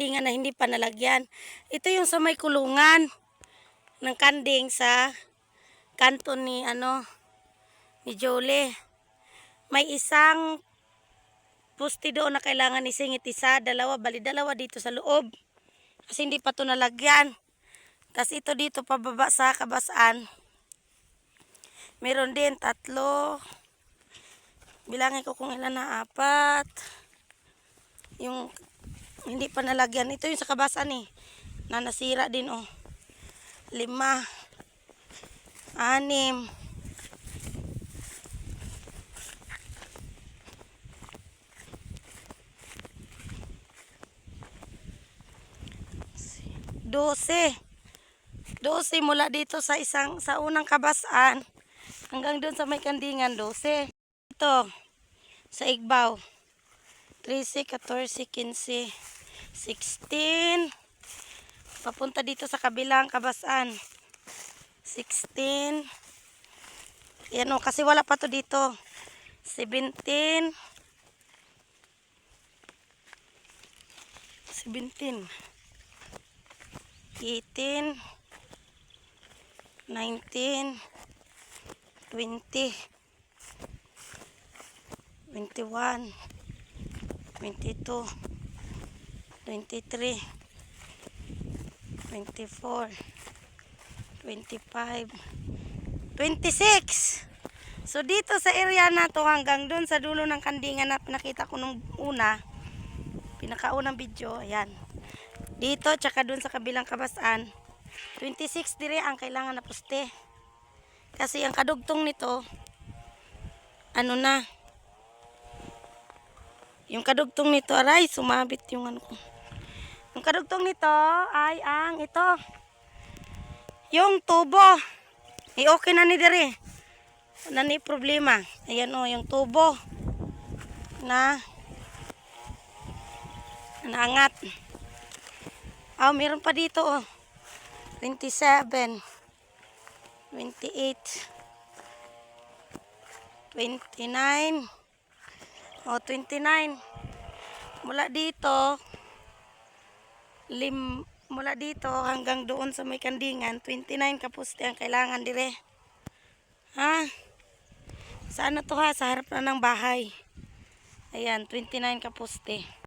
Kandingan na hindi pa nalagyan. Ito yung sa may kulungan ng kanding sa kanto ni ni Jolie. May isang poste doon na kailangan isingit isa, dalawa, bali dalawa dito sa loob. Kasi hindi pa to nalagyan. Tapos ito dito pababa sa kabasaan. Meron din 3. Bilangin ko kung ilan na, 4. Yung hindi pa nalagyan. Ito yung sa kabasaan na nasira din 5, 6. 12 mula dito sa unang kabasaan hanggang doon sa may kandingan. 12 ito sa igbaw 13, 14, 15, 16 papunta dito sa kabilang kabasaan 16. Yan kasi wala pa to dito 17 18, 19, 20, 21, 22, 23, 24, 25, 26. So dito sa area na to hanggang doon sa dulo ng kandingan na pinakita ko nung pinakaunang video, ayan. Dito, tsaka dun sa kabilang kabasaan, 26 dire ang kailangan na poste. Kasi ang kadugtong nito, yung kadugtong nito, aray, sumabit yung ko. Yung kadugtong nito ay ang ito. Yung tubo. Okay na ni dire. Wala ni problema. Ayan yung tubo na naangat. Meron pa dito 27, 28, 29, 29. Mula dito hanggang doon sa may kandingan, 29 kaposte ang kailangan dire. Saan na to Sa harap na ng bahay. Ayan, 29 kaposte.